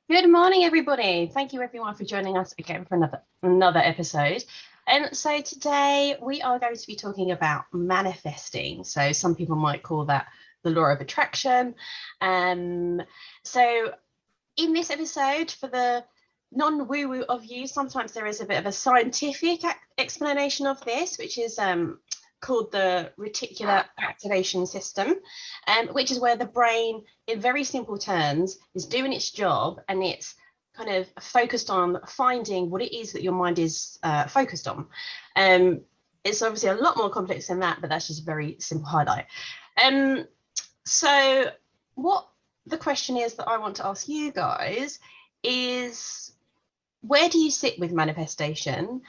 Good morning, everybody. Thank you, everyone, for joining us again for another episode. And so today we are going to be talking about manifesting. So some people might call that the law of attraction. So in this episode, for the non-woo-woo of you, sometimes there is a bit of a scientific explanation of this, which is called the reticular activation system, which is where the brain, in very simple terms, is doing its job, and it's kind of focused on finding what it is that your mind is focused on. It's obviously a lot more complex than that, but that's just a very simple highlight. So what the question is that I want to ask you guys is, where do you sit with manifestation?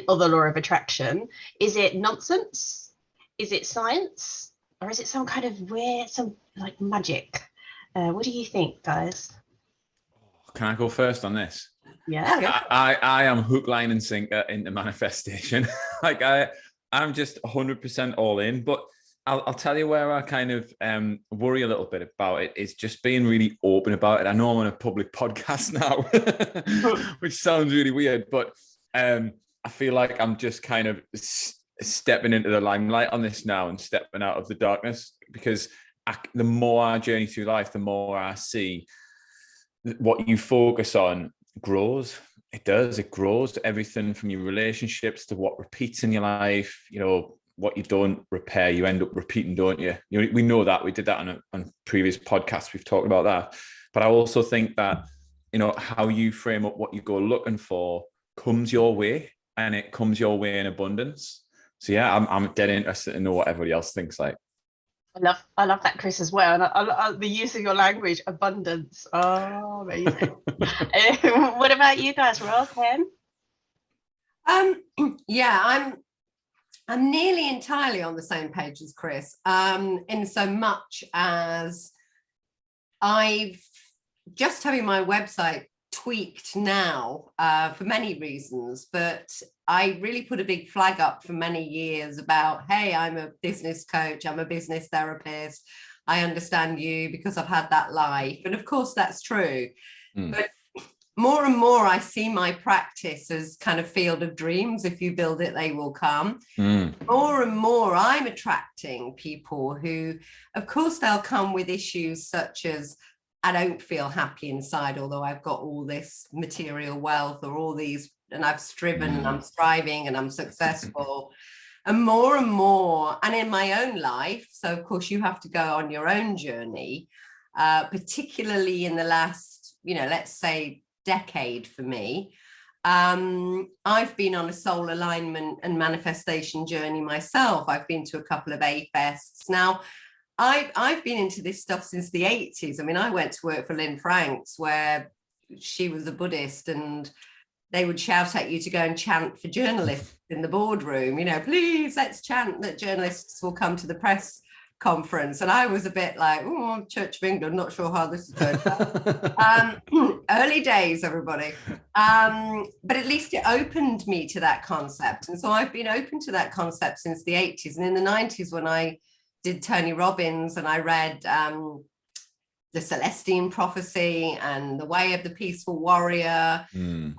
Or the law of attraction? Is it nonsense? Is it science? Or is it some kind of weird, some like magic? What do you think, guys? Can I go first on this? Yeah. I am hook, line, and sinker into manifestation. I'm just 100% all in. But I'll tell you where I kind of worry a little bit about it is just being really open about it. I know I'm on a public podcast now, which sounds really weird, but I feel like I'm just kind of stepping into the limelight on this now and stepping out of the darkness, because the more I journey through life, the more I see what you focus on grows. It does. It grows. Everything from your relationships to what repeats in your life, what you don't repair, you end up repeating, don't you? We know that. We did that on previous podcasts. We've talked about that. But I also think that, how you frame up what you go looking for comes your way. And it comes your way in abundance. So yeah, I'm dead interested to know what everybody else thinks. Like, I love that, Chris, as well. And I the use of your language, abundance. Oh, amazing. What about you guys, Ros? Yeah, I'm nearly entirely on the same page as Chris. In so much as I've just having my website tweaked now for many reasons, but I really put a big flag up for many years about, hey, I'm a business coach, I'm a business therapist, I understand you because I've had that life. And of course that's true. But more and more I see my practice as kind of field of dreams. If you build it, they will come. More and more I'm attracting people who, of course, they'll come with issues such as, I don't feel happy inside, although I've got all this material wealth or all these, and I've striven and I'm striving and I'm successful. And more, and in my own life, so of course you have to go on your own journey, particularly in the last, let's say decade for me. I've been on a soul alignment and manifestation journey myself. I've been to a couple of A-fests. Now, I've been into this stuff since the 80s. I mean, I went to work for Lynn Franks, where she was a Buddhist, and they would shout at you to go and chant for journalists in the boardroom, please, let's chant that journalists will come to the press conference. And I was a bit like, oh, Church of England, not sure how this is going. Early days, everybody. But at least it opened me to that concept. And so I've been open to that concept since the 80s. And in the 90s, when I did Tony Robbins and I read the Celestine Prophecy and The Way of the Peaceful Warrior. And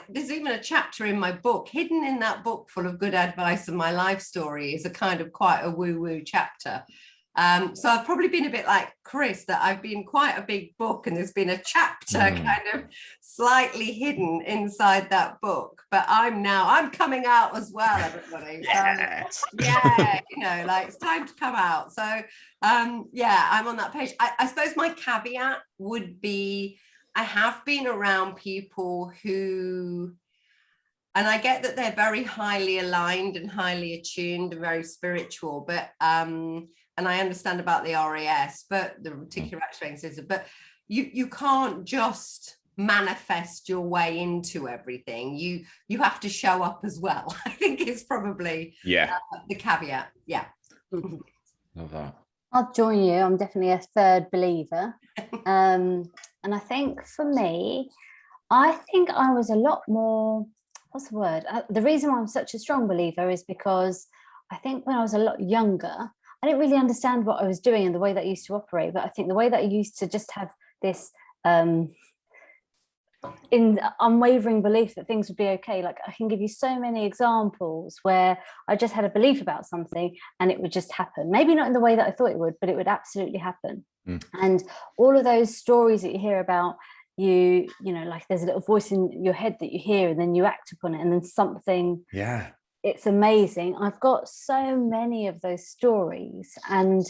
there's even a chapter in my book, hidden in that book full of good advice and my life story is a kind of quite a woo-woo chapter. So I've probably been a bit like Chris, that I've been quite a big book and there's been a chapter kind of slightly hidden inside that book, but I'm coming out as well, everybody. Yes. So, yeah, it's time to come out. So I'm on that page. I suppose my caveat would be, I have been around people who, and I get that they're very highly aligned and highly attuned and very spiritual, but and I understand about the RAS, but the reticular activation system, but you can't just manifest your way into everything. You have to show up as well. I think it's probably the caveat. Yeah. Love that. I'll join you. I'm definitely a third believer. And I think for me, I think I was a lot more, what's the word? The reason why I'm such a strong believer is because I think when I was a lot younger, I didn't really understand what I was doing and the way that I used to operate. But I think the way that I used to just have this in unwavering belief that things would be okay. Like I can give you so many examples where I just had a belief about something and it would just happen. Maybe not in the way that I thought it would, but it would absolutely happen. And all of those stories that you hear about, you know, like there's a little voice in your head that you hear and then you act upon it and then something, it's amazing. I've got so many of those stories, and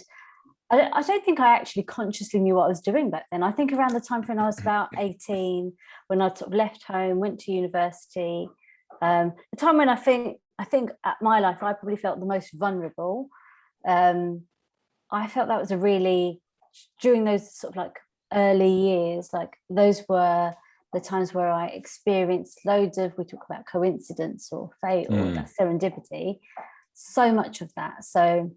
I don't think I actually consciously knew what I was doing back then. I think around the time when I was about 18, when I sort of left home, went to university, the time when I think at my life, I probably felt the most vulnerable. I felt that was a really, during those sort of like early years, like those were the times where I experienced loads of, we talk about coincidence or fate or that serendipity, so much of that. So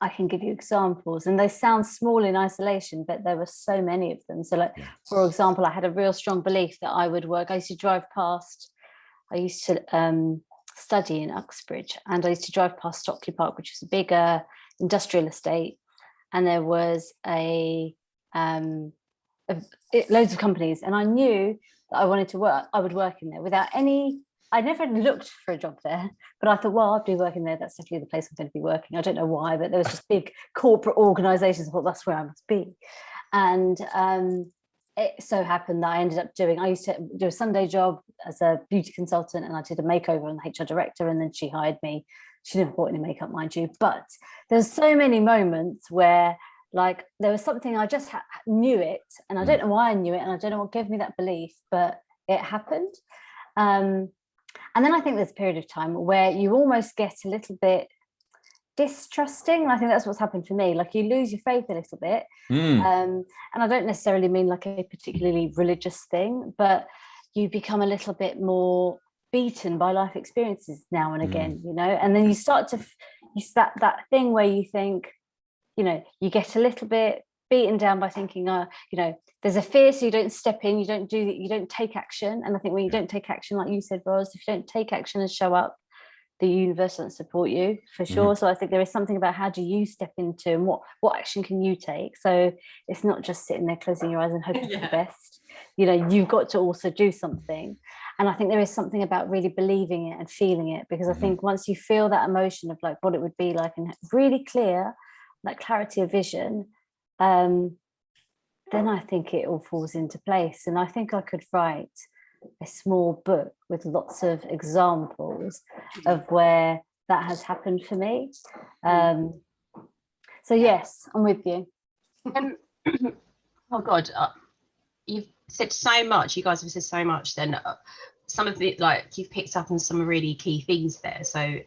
I can give you examples, and they sound small in isolation, but there were so many of them. So like, for example, I had a real strong belief that I would work. I used to drive past, I used to study in Uxbridge, and I used to drive past Stockley Park, which was a bigger industrial estate. And there was loads of companies, and I knew that I wanted to work. I would work in there without any. I never looked for a job there, but I thought, well, I'll be working there. That's definitely the place I'm going to be working. I don't know why, but there was just big corporate organisations. I thought that's where I must be. And it so happened that I ended up I used to do a Sunday job as a beauty consultant, and I did a makeover on the HR director, and then she hired me. She never bought any makeup, mind you, but there's so many moments where like there was something I just knew it, and I don't know why I knew it, and I don't know what gave me that belief, but it happened. And then I think there's a period of time where you almost get a little bit distrusting. And I think that's what's happened for me. Like you lose your faith a little bit. And I don't necessarily mean like a particularly religious thing, but you become a little bit more beaten by life experiences now and again, you know, and then you start to, that thing where you think, you know, you get a little bit beaten down by thinking, you know, there's a fear, so you don't step in, you don't take action. And I think when you don't take action, like you said, Ros, if you don't take action and show up, the universe doesn't support you for sure. So I think there is something about how do you step into, and what action can you take? So it's not just sitting there closing your eyes and hoping for the best. You know, you've got to also do something. And I think there is something about really believing it and feeling it, because I think once you feel that emotion of like what it would be like and really clear, that clarity of vision, then I think it all falls into place. And I think I could write a small book with lots of examples of where that has happened for me. So yes, I'm with you. Oh God, you've said so much. You guys have said so much. Then some of the, like, you've picked up on some really key things there. So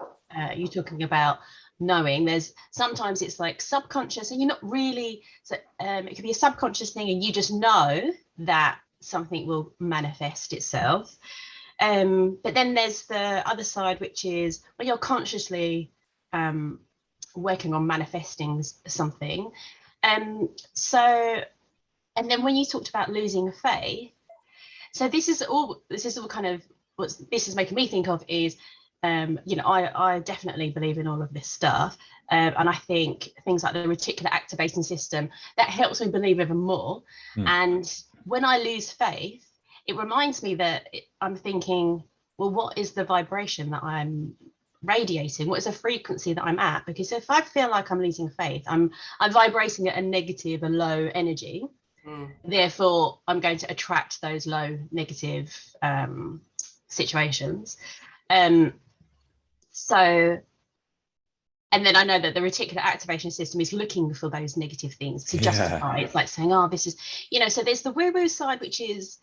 you're talking about knowing. There's sometimes it's like subconscious, and you're not really. So it could be a subconscious thing, and you just know that something will manifest itself. But then there's the other side, which is when you're consciously working on manifesting something. So, and then when you talked about losing faith, so this is all kind of what this is making me think of is, you know, I definitely believe in all of this stuff, and I think things like the reticular activating system, that helps me believe even more. And when I lose faith, it reminds me that I'm thinking, well, what is the vibration that I'm radiating? What is the frequency that I'm at? Because if I feel like I'm losing faith, I'm vibrating at a negative, a low energy. Therefore, I'm going to attract those low negative situations. So, and then I know that the reticular activation system is looking for those negative things to justify. It's like saying, oh, this is, you know, so there's the woo-woo side, which is,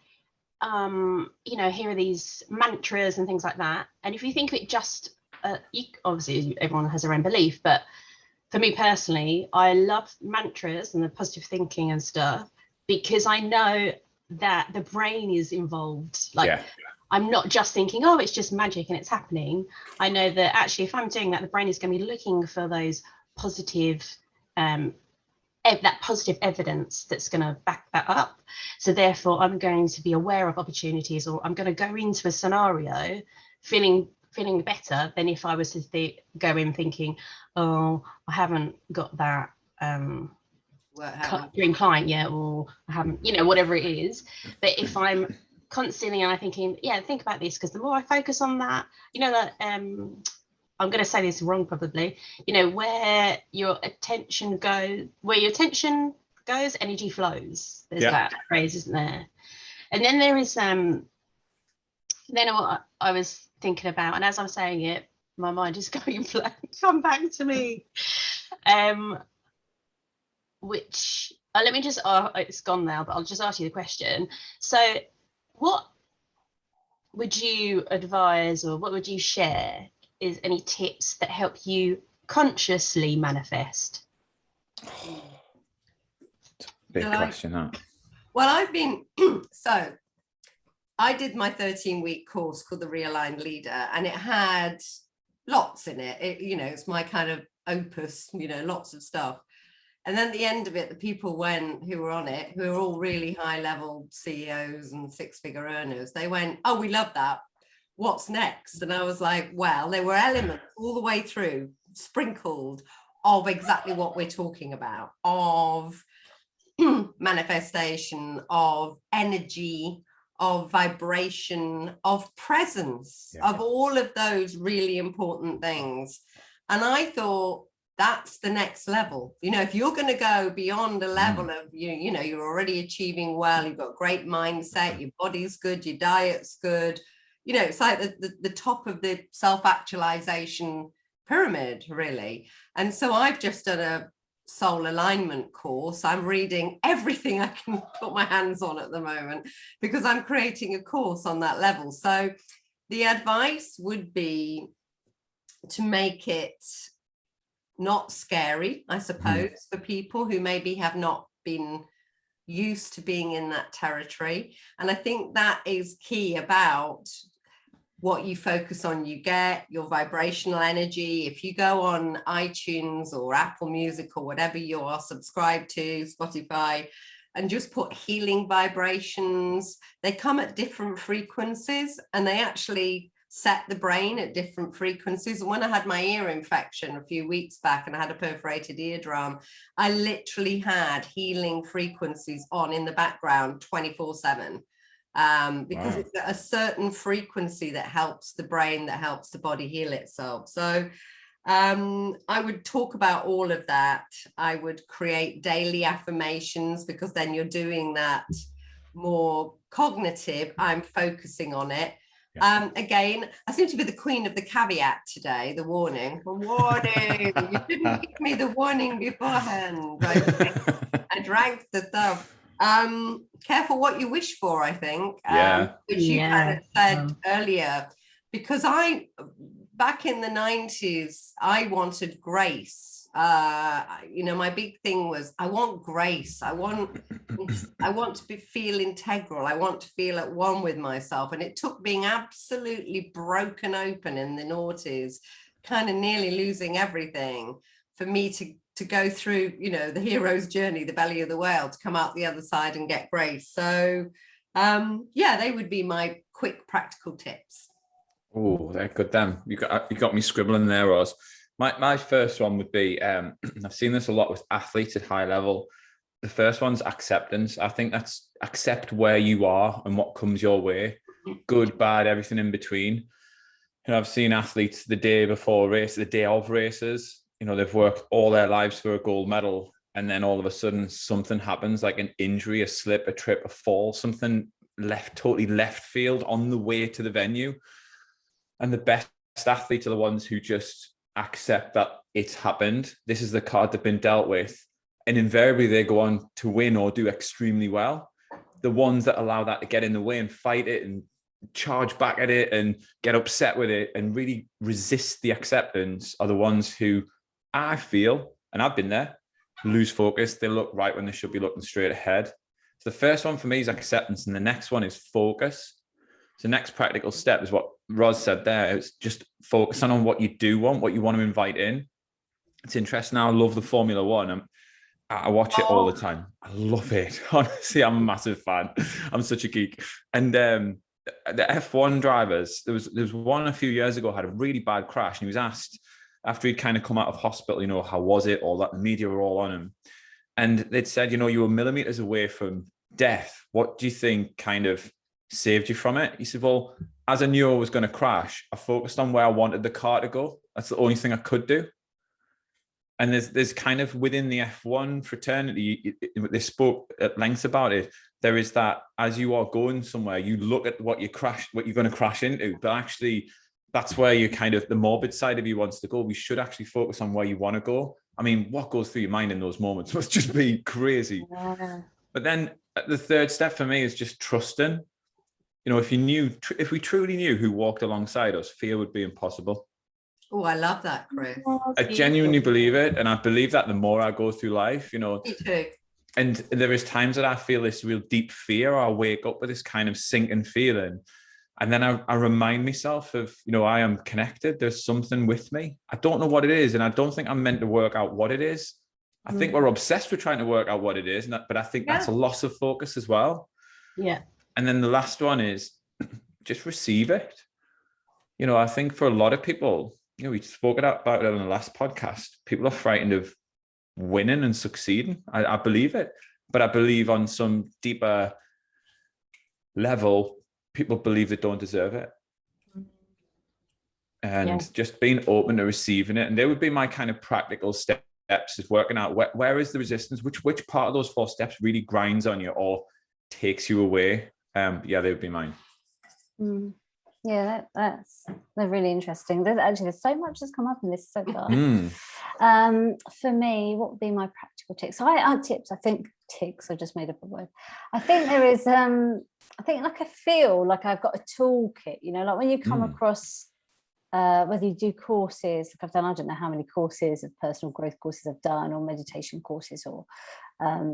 you know, here are these mantras and things like that. And if you think of it just, obviously everyone has their own belief, but for me personally, I love mantras and the positive thinking and stuff, because I know that the brain is involved. Like, I'm not just thinking, oh, it's just magic and it's happening. I know that actually, if I'm doing that, the brain is going to be looking for those positive, that positive evidence that's going to back that up. So therefore, I'm going to be aware of opportunities, or I'm going to go into a scenario feeling better than if I was to go in thinking, oh, I haven't got that dream client yet, or I haven't, whatever it is. But if I'm constantly thinking, think about this, because the more I focus on that, that I'm going to say this wrong probably, where your attention goes, energy flows. There's that phrase, isn't there? And then there is then what I was thinking about, and as I'm saying it, my mind is going blank. Come back to me. Which let me just, it's gone now, but I'll just ask you the question. So what would you advise, or what would you share is any tips that help you consciously manifest? Big question, that. Well, I've been so I did my 13-week course called the Realigned Leader, and it had lots in it. It's my kind of opus, lots of stuff. And then at the end of it, the people who were on it, who are all really high level CEOs and 6-figure earners, they went, "Oh, we love that. What's next?" And I was like, well, there were elements all the way through, sprinkled, of exactly what we're talking about, of manifestation, of energy, of vibration, of presence, of all of those really important things. And I thought, that's the next level. If you're going to go beyond a level of, you're already achieving well, you've got great mindset, your body's good, your diet's good, it's like the top of the self-actualization pyramid, really. And so I've just done a soul alignment course. I'm reading everything I can put my hands on at the moment, because I'm creating a course on that level. So the advice would be to make it not scary, I suppose, for people who maybe have not been used to being in that territory. And I think that is key about what you focus on, you get your vibrational energy. If you go on iTunes or Apple Music or whatever you are subscribed to, Spotify, and just put healing vibrations, they come at different frequencies, and they actually set the brain at different frequencies. And when I had my ear infection a few weeks back and I had a perforated eardrum, I literally had healing frequencies on in the background 24/7, because it's a certain frequency that helps the brain, that helps the body heal itself. So I would talk about all of that. I would create daily affirmations, because then you're doing that more cognitive. I'm focusing on it. Again, I seem to be the queen of the caveat today, the warning. You didn't give me the warning beforehand. I drank the stuff. Careful what you wish for, I think, which you kind of said earlier, because back in the 90s, I wanted grace. My big thing was, I want grace. I want to feel integral. I want to feel at one with myself. And it took being absolutely broken open in the noughties, kind of nearly losing everything, for me to go through, the hero's journey, the belly of the whale, to come out the other side and get grace. So, they would be my quick practical tips. Oh, they're good then. You got me scribbling there, Roz. My first one would be, I've seen this a lot with athletes at high level. The first one's acceptance. I think that's accept where you are and what comes your way, good, bad, everything in between. I've seen athletes the day before race, the day of races, they've worked all their lives for a gold medal, and then all of a sudden something happens, like an injury, a slip, a trip, a fall, something totally left field on the way to the venue. And the best athletes are the ones who just accept that it's happened. This is the card they've been dealt with. And invariably they go on to win or do extremely well. The ones that allow that to get in the way and fight it and charge back at it and get upset with it and really resist the acceptance are the ones who, I feel, and I've been there, lose focus. They look right when they should be looking straight ahead. So the first one for me is acceptance, and the next one is focus. So next practical step is what Roz said there. It's just focusing on what you do want, what you want to invite in. It's interesting. I love the Formula One. I watch it all the time. I love it. Honestly, I'm a massive fan. I'm such a geek. And the F1 drivers, there was one a few years ago had a really bad crash, and he was asked after he'd kind of come out of hospital, how was it? All that, the media were all on him. And they'd said, you know, you were millimeters away from death. What do you think kind of saved you from it? He said, well, as I knew I was going to crash, I focused on where I wanted the car to go. That's the only thing I could do. And there's kind of within the F1 fraternity, they spoke at length about it. There is that as you are going somewhere, you look at what you're going to crash into, but actually that's where you kind of, the morbid side of you wants to go. We should actually focus on where you want to go. I mean, what goes through your mind in those moments must just be crazy. Yeah. But then the third step for me is just trusting. You know, if we truly knew who walked alongside us, fear would be impossible. Oh, I love that, Chris. I genuinely believe it. And I believe that the more I go through life, you know. Me too. And there is times that I feel this real deep fear, or I wake up with this kind of sinking feeling. And then I remind myself of, you know, I am connected. There's something with me. I don't know what it is. And I don't think I'm meant to work out what it is. I think we're obsessed with trying to work out what it is. But I think that's a loss of focus as well. Yeah. And then the last one is just receive it. You know, I think for a lot of people, you know, we spoke about it on the last podcast. People are frightened of winning and succeeding. I believe it. But I believe on some deeper level, people believe they don't deserve it. And just being open to receiving it. And there would be my kind of practical steps, is working out where is the resistance, which part of those 4 steps really grinds on you or takes you away. They would be mine. Yeah, they're really interesting. There's so much that's come up in this so far. For me, what would be my practical tips? So I just made up a word. I think there is I feel like I've got a toolkit, you know, like when you come across whether you do courses, like I've done, I don't know how many courses of personal growth courses I've done, or meditation courses, or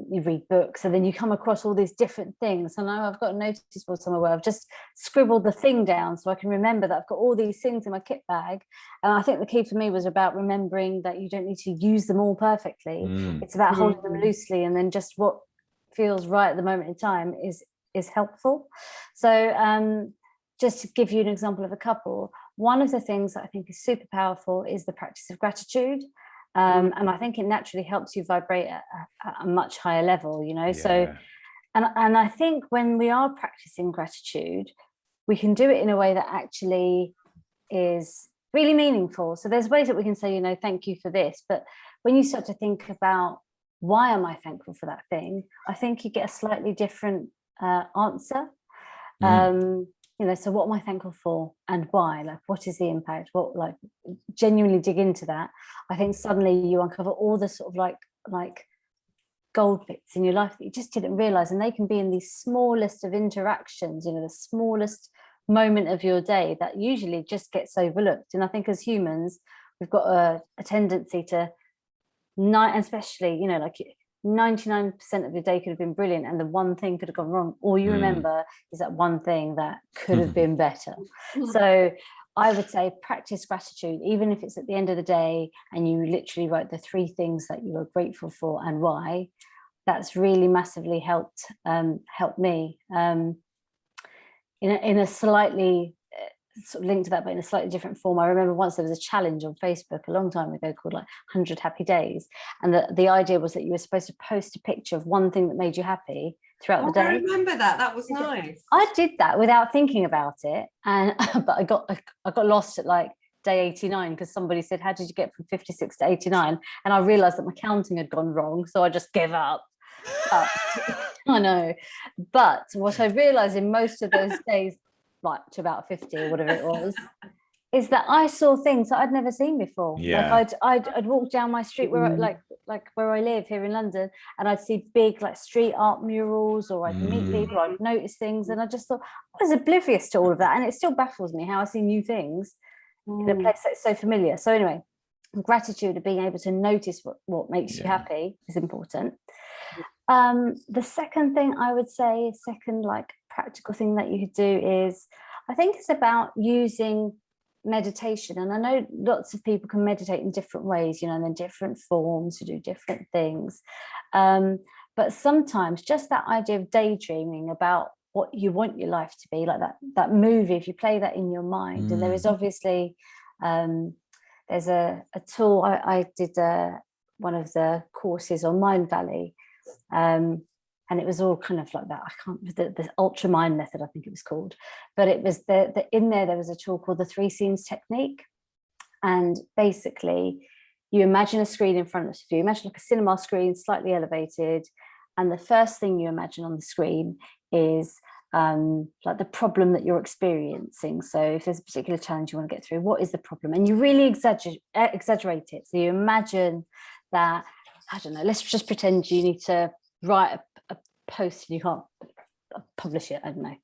you read books, and then you come across all these different things. And now I've got a notice board somewhere where I've just scribbled the thing down so I can remember that I've got all these things in my kit bag. And I think the key for me was about remembering that you don't need to use them all perfectly. It's about holding them loosely, and then just what feels right at the moment in time is helpful. So just to give you an example of a couple, one of the things that I think is super powerful is the practice of gratitude. And I think it naturally helps you vibrate at a much higher level, you know. Yeah. So, and I think when we are practicing gratitude, we can do it in a way that actually is really meaningful. So there's ways that we can say, you know, thank you for this. But when you start to think about why am I thankful for that thing, I think you get a slightly different answer. You know, so what am I thankful for and why? Like, what is the impact? What, like, genuinely dig into that. I think suddenly you uncover all the sort of like gold bits in your life that you just didn't realize, and they can be in the smallest of interactions, you know, the smallest moment of your day that usually just gets overlooked. And I think as humans, we've got a tendency to, especially, you know, like 99% of your day could have been brilliant and the one thing could have gone wrong. All you remember is that one thing that could have been better. So I would say practice gratitude, even if it's at the end of the day and you literally write the 3 things that you are grateful for and why. That's really massively helped me in a slightly sort of linked to that, but in a slightly different form. I remember once there was a challenge on Facebook a long time ago called like 100 Happy Days, and the idea was that you were supposed to post a picture of one thing that made you happy throughout the day. I remember that was nice. I did that without thinking about it, and but I got lost at like day 89 because somebody said, how did you get from 56 to 89? And I realized that my counting had gone wrong, so I just gave up. I know, but what I realized in most of those days, like to about 50 or whatever it was, is that I saw things that I'd never seen before. Yeah. Like I'd walk down my street where like where I live here in London, and I'd see big like street art murals, or I'd meet people, I'd notice things, and I just thought I was oblivious to all of that. And it still baffles me how I see new things in a place that's so familiar. So anyway, gratitude of being able to notice what makes you happy is important. The second thing I would say, second like practical thing that you could do is, I think it's about using meditation. And I know lots of people can meditate in different ways, you know, and in different forms to do different things. But sometimes just that idea of daydreaming about what you want your life to be, like that movie, if you play that in your mind. And there is obviously there's a tool I did one of the courses on Mind Valley. And it was all kind of like that. I can't, the ultra mind method, I think it was called, but it was in there was a tool called the 3 scenes technique. And basically you imagine a screen in front of you, imagine like a cinema screen, slightly elevated. And the first thing you imagine on the screen is like the problem that you're experiencing. So if there's a particular challenge you want to get through, what is the problem? And you really exaggerate it. So you imagine that, I don't know, let's just pretend you need to write a post and you can't publish it, I don't know.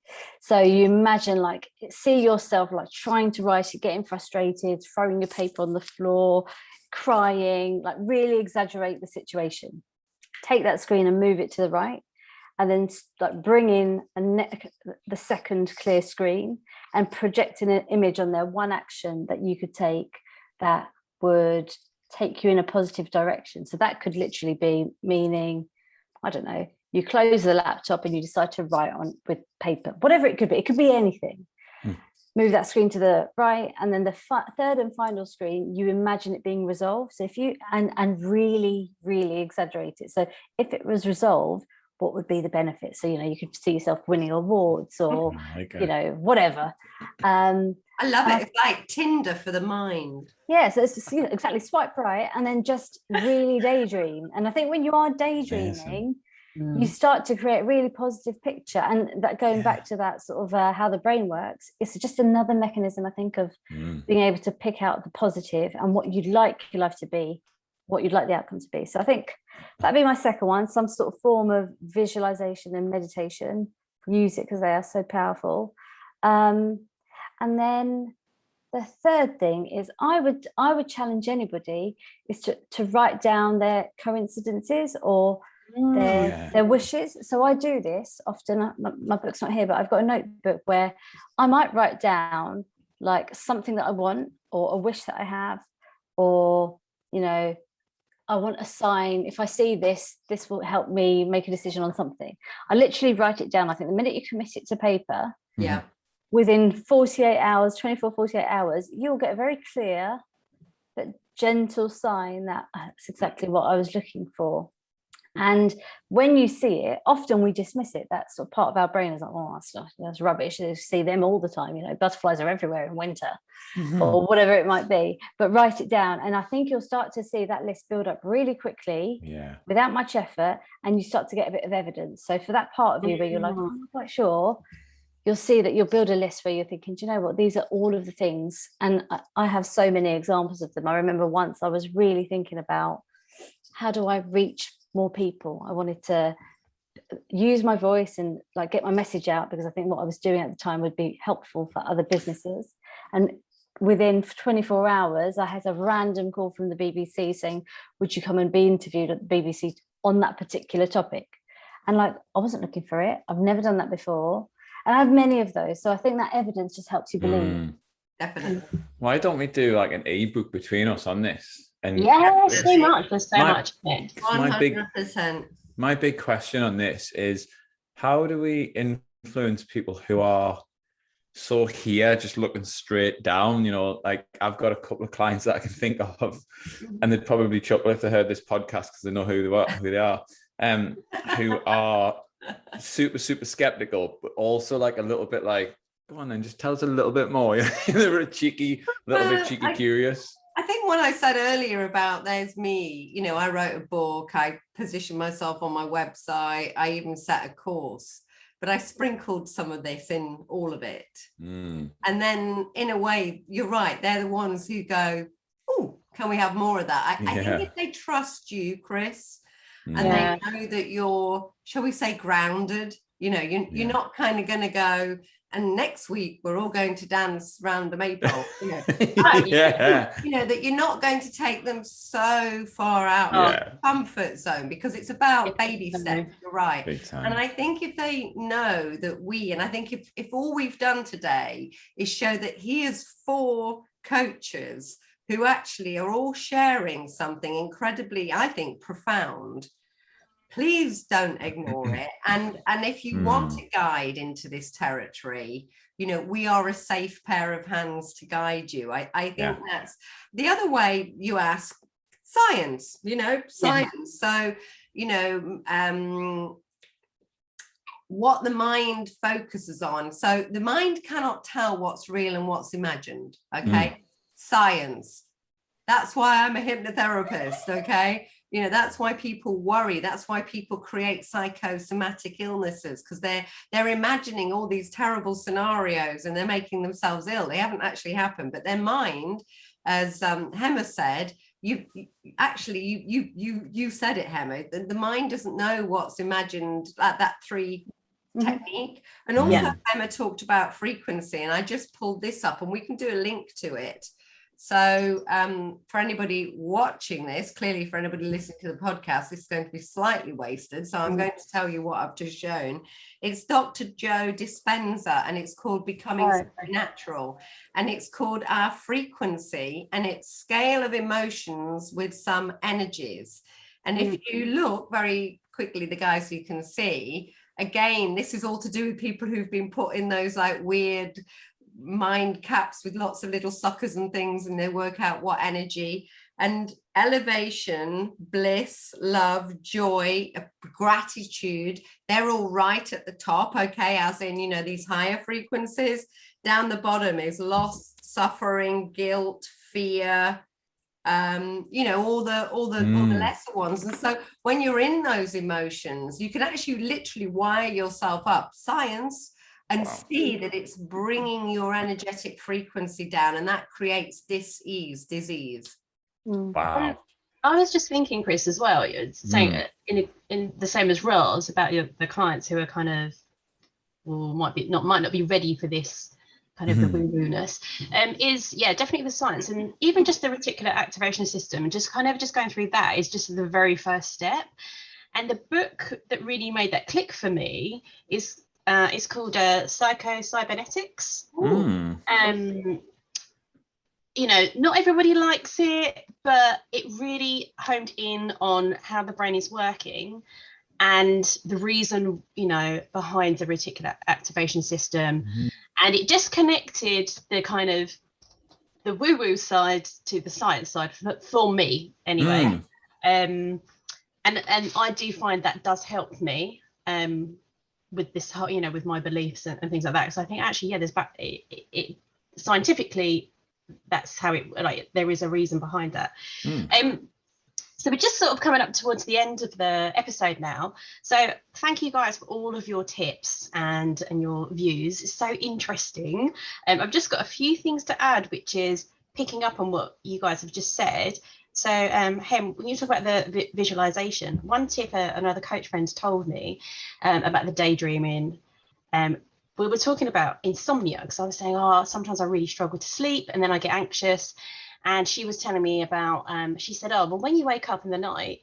So you imagine, like, see yourself like trying to write it, getting frustrated, throwing your paper on the floor, crying, like really exaggerate the situation. Take that screen and move it to the right, and then like bring in the second clear screen and project an image on there, one action that you could take that would take you in a positive direction. So that could literally be meaning, I don't know, you close the laptop and you decide to write on with paper, whatever it could be. It could be anything. Move that screen to the right, and then the third and final screen, you imagine it being resolved. So if you and really exaggerate it. So if it was resolved, what would be the benefit? So, you know, you could see yourself winning awards or you know, whatever. I love it. It's like Tinder for the mind. Yeah, so it's just, you know, exactly, swipe right and then just really daydream. And I think when you are daydreaming, you start to create a really positive picture. And that, going back to that sort of how the brain works, it's just another mechanism, I think, of being able to pick out the positive and what you'd like your life to be, what you'd like the outcome to be. So I think that'd be my second one, some sort of form of visualization and meditation. Use it because they are so powerful. And then the third thing is I would challenge anybody is to write down their coincidences or their wishes. So I do this often. My book's not here, but I've got a notebook where I might write down like something that I want or a wish that I have, or, you know, I want a sign. If I see this will help me make a decision on something. I literally write it down. I think the minute you commit it to paper, within 48 hours, 24, 48 hours, you'll get a very clear but gentle sign that that's exactly what I was looking for. And when you see it, often we dismiss it. That sort of part of our brain is like, oh, that's rubbish. You see them all the time. You know, butterflies are everywhere in winter or whatever it might be. But write it down. And I think you'll start to see that list build up really quickly without much effort. And you start to get a bit of evidence. So for that part of you where you're like, oh, I'm not quite sure, you'll see that you'll build a list where you're thinking, do you know what? These are all of the things. And I have so many examples of them. I remember once I was really thinking about, how do I reach more people? I wanted to use my voice and like get my message out, because I think what I was doing at the time would be helpful for other businesses. And within 24 hours, I had a random call from the BBC saying, would you come and be interviewed at the BBC on that particular topic? And like, I wasn't looking for it. I've never done that before. And I have many of those. So I think that evidence just helps you believe. Definitely. Why don't we do like an ebook between us on this? And so much. There's so much. 100%. My big question on this is, how do we influence people who are so here, just looking straight down? You know, like I've got a couple of clients that I can think of, and they'd probably chuckle if they heard this podcast because they know who they are, who are super skeptical, but also like a little bit like, go on then, just tell us a little bit more. They're bit cheeky curious. I think what I said earlier about there's me, you know, I wrote a book, I positioned myself on my website, I even set a course, but I sprinkled some of this in all of it. And then in a way, you're right, they're the ones who go, oh, can we have more of that? I think if they trust you, Chris, and they know that you're, shall we say, grounded, you know, you're not kind of going to go, and next week we're all going to dance round the maypole, you know. You know, that you're not going to take them so far out of the comfort zone, because it's about baby steps. You're right. And I think if they know that and I think if all we've done today is show that here's 4 coaches who actually are all sharing something incredibly, I think, profound, please don't ignore it. And if you want to guide into this territory, you know, we are a safe pair of hands to guide you. I think that's the other way. You ask, science, science. So, what the mind focuses on. So the mind cannot tell what's real and what's imagined. Okay. Science. That's why I'm a hypnotherapist. Okay. That's why people worry. That's why people create psychosomatic illnesses, because they're imagining all these terrible scenarios and they're making themselves ill. They haven't actually happened, but their mind, as Hema said, you said it, Hema, the mind doesn't know what's imagined at that 3 technique. And also Hema talked about frequency, and I just pulled this up and we can do a link to it. So for anybody watching this, clearly for anybody listening to the podcast, this is going to be slightly wasted. So I'm going to tell you what I've just shown. It's Dr. Joe Dispenza, and it's called Becoming Supernatural. And it's called Our Frequency, and it's scale of emotions with some energies. And if you look very quickly, the guys, you can see, again, this is all to do with people who've been put in those like weird mind caps with lots of little suckers and things, and they work out what energy. And elevation, bliss, love, joy, gratitude, they're all right at the top, okay, as in, these higher frequencies. Down the bottom is loss, suffering, guilt, fear, all the lesser ones. And so when you're in those emotions, you can actually literally wire yourself up, science, and see that it's bringing your energetic frequency down, and that creates disease. Wow. I was just thinking, Chris, as well, you're saying in the same as Ros about the clients who are kind of, well, might not be ready for this kind of the woo-woo-ness, is definitely the science, and even just the reticular activation system, and just going through that is just the very first step. And the book that really made that click for me is it's called Cybernetics. Not everybody likes it, but it really honed in on how the brain is working and the reason, behind the reticular activation system. And it just connected the kind of the woo-woo side to the science side for me anyway. And I do find that does help me with this whole, with my beliefs and things like that. So I think actually, there's it scientifically, that's how it, like, there is a reason behind that. So we're just sort of coming up towards the end of the episode now. So thank you guys for all of your tips and your views. It's so interesting. I've just got a few things to add, which is picking up on what you guys have just said. So Hem, when you talk about the visualization, one tip another coach friend told me about the daydreaming, we were talking about insomnia, because I was saying, sometimes I really struggle to sleep and then I get anxious. And she was telling me about, she said, well, when you wake up in the night,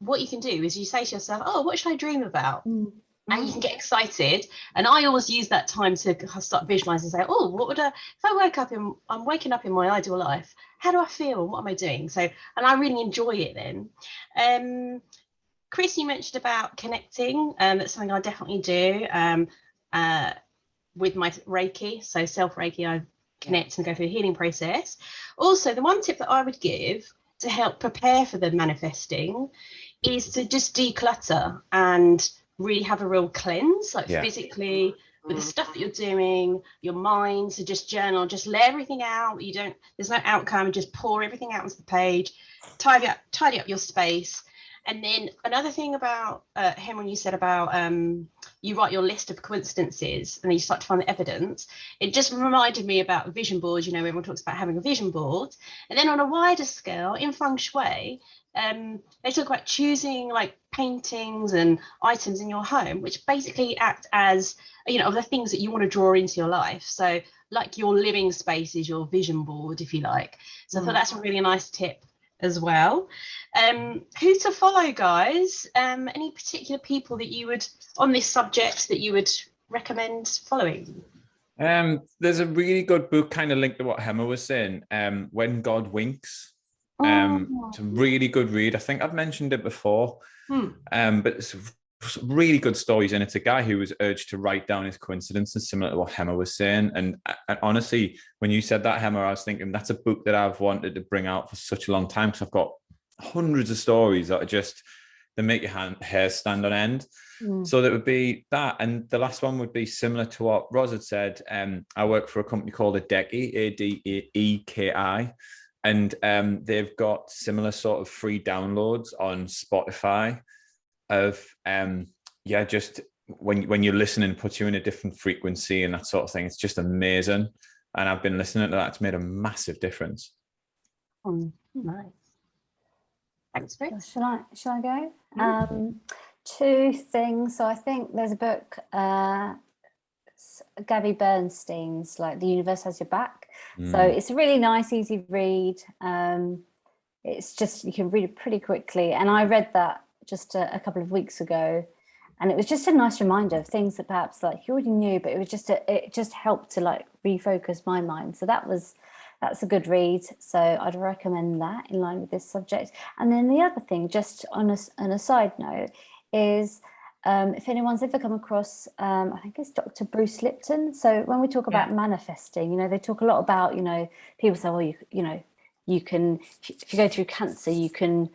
what you can do is you say to yourself, what should I dream about? And you can get excited. And I always use that time to start visualizing and say, what would if I I'm waking up in my ideal life, how do I feel? What am I doing? So, and I really enjoy it then. Chris, you mentioned about connecting. That's something I definitely do with my Reiki. So self-Reiki, I connect and go through a healing process. Also, the one tip that I would give to help prepare for the manifesting is to just declutter and really have a real cleanse, like physically, with the stuff that you're doing, your mind. So just journal, just lay everything out. There's no outcome, just pour everything out onto the page, tidy up your space. And then another thing about him, when you said about you write your list of coincidences and then you start to find the evidence, it just reminded me about vision boards. Everyone talks about having a vision board. And then on a wider scale, in feng shui, they talk about choosing like paintings and items in your home, which basically act as, the things that you want to draw into your life. So like your living space is your vision board, if you like. So I thought that's a really nice tip as well. Who to follow, guys? Any particular people that you would, on this subject, that you would recommend following? There's a really good book kind of linked to what Hema was saying, When God Winks. It's a really good read. I think I've mentioned it before, but it's a really good stories, and it's a guy who was urged to write down his coincidences, similar to what Hema was saying. And honestly, when you said that, Hema, I was thinking that's a book that I've wanted to bring out for such a long time, because I've got hundreds of stories that are just, they make your hair stand on end. So that would be that. And the last one would be similar to what Ros had said. I work for a company called Adeki, Adeki, and they've got similar sort of free downloads on Spotify of just when you're listening, puts you in a different frequency and that sort of thing. It's just amazing. And I've been listening to that. It's made a massive difference. Nice. Thanks, Chris. Shall I go? Two things. So I think there's a book, Gabby Bernstein's, like The Universe Has Your Back. So it's a really nice, easy read. It's just, you can read it pretty quickly. And I read that just a couple of weeks ago, and it was just a nice reminder of things that perhaps like you already knew, but it just helped to like refocus my mind. So that's a good read. So I'd recommend that in line with this subject. And then the other thing, just on a side note, is if anyone's ever come across, I think it's Dr. Bruce Lipton. So when we talk about manifesting, they talk a lot about, people say, well, you can, if you go through cancer, you can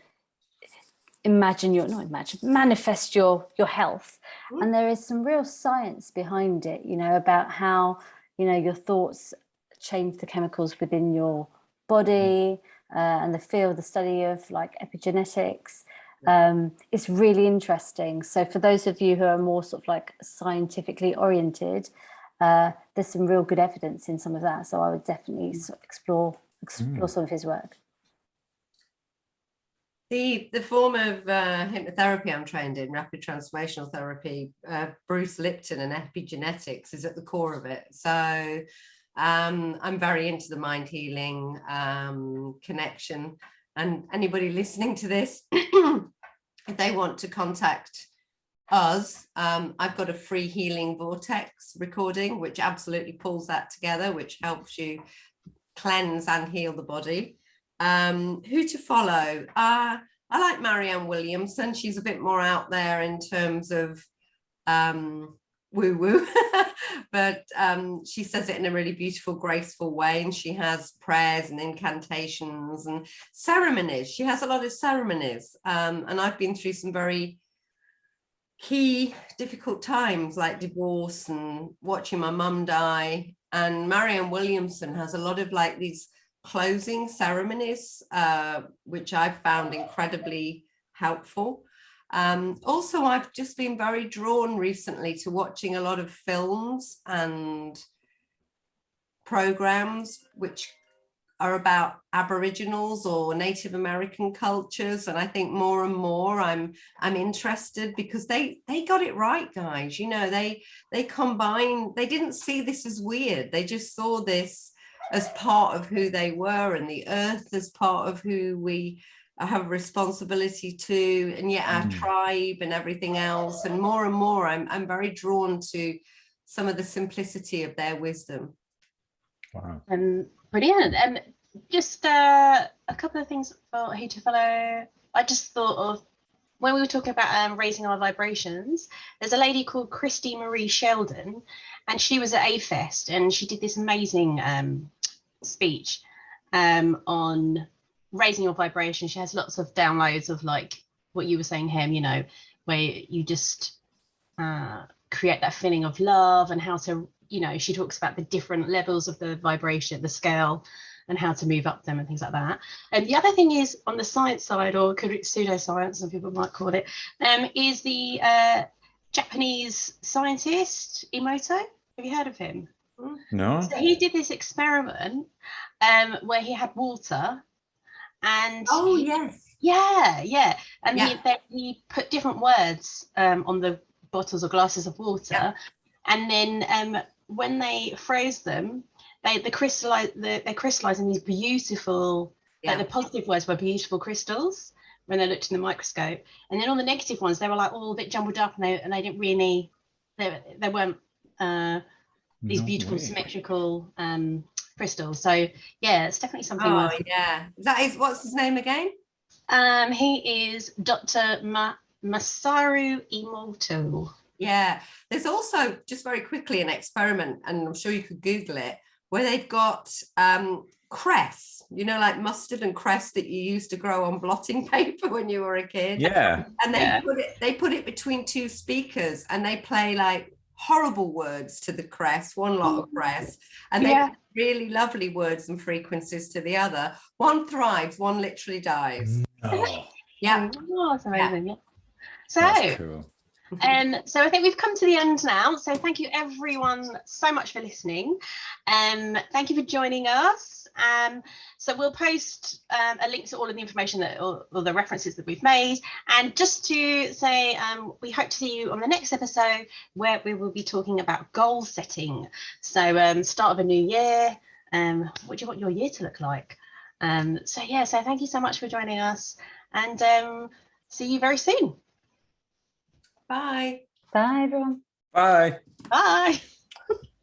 manifest your health. And there is some real science behind it, about how, your thoughts change the chemicals within your body, and the study of like epigenetics. It's really interesting. So for those of you who are more sort of like scientifically oriented, there's some real good evidence in some of that. So I would definitely explore some of his work. The form of hypnotherapy I'm trained in, rapid transformational therapy, Bruce Lipton and epigenetics is at the core of it. So I'm very into the mind healing connection. And anybody listening to this, if they want to contact us, I've got a free healing vortex recording, which absolutely pulls that together, which helps you cleanse and heal the body. Who to follow? I like Marianne Williamson. She's a bit more out there in terms of woo-woo, but she says it in a really beautiful, graceful way, and she has prayers and incantations and ceremonies. She has a lot of ceremonies, and I've been through some very key, difficult times like divorce and watching my mum die, and Marianne Williamson has a lot of like these closing ceremonies, which I've found incredibly helpful. Also, I've just been very drawn recently to watching a lot of films and programs which are about Aboriginals or Native American cultures, and I think more and more I'm interested, because they got it right, guys. They combine. They didn't see this as weird. They just saw this as part of who they were, and the earth as part of who we have a responsibility to, and yet our tribe and everything else. And more I'm very drawn to some of the simplicity of their wisdom. Wow. Brilliant. And just a couple of things for who to follow. I just thought of, when we were talking about raising our vibrations, there's a lady called Christy Marie Sheldon, and she was at A-Fest, and she did this amazing speech on raising your vibration. She has lots of downloads of like what you were saying, Hem, where you just create that feeling of love, and how to, she talks about the different levels of the vibration, the scale, and how to move up them and things like that. And the other thing is, on the science side, or pseudoscience, some people might call it, is the Japanese scientist Emoto. Have you heard of him? No. So he did this experiment where he had water, and he put different words on the bottles or glasses of water, and then when they froze them, they crystallize in these beautiful, like the positive words were beautiful crystals when they looked in the microscope, and then all the negative ones, they were like all a bit jumbled up, and they didn't really, they weren't these beautiful symmetrical crystals. So yeah, it's definitely something. What's his name again? He is Dr. Masaru Emoto. Yeah, there's also, just very quickly, an experiment, and I'm sure you could Google it, where they've got cress, you know, like mustard and cress that you used to grow on blotting paper when you were a kid. Yeah. And they put it between two speakers, and they play like horrible words to the cress, one lot of cress, and they play really lovely words and frequencies to the other. One thrives, one literally dies. Oh, Yeah. Oh, that's amazing. Yeah. So that's cool. So I think we've come to the end now. So thank you everyone so much for listening. Thank you for joining us. So we'll post a link to all of the information that all the references that we've made. And just to say, we hope to see you on the next episode where we will be talking about goal setting. So start of a new year. What do you want your year to look like? So thank you so much for joining us, and see you very soon. Bye. Bye, everyone. Bye. Bye.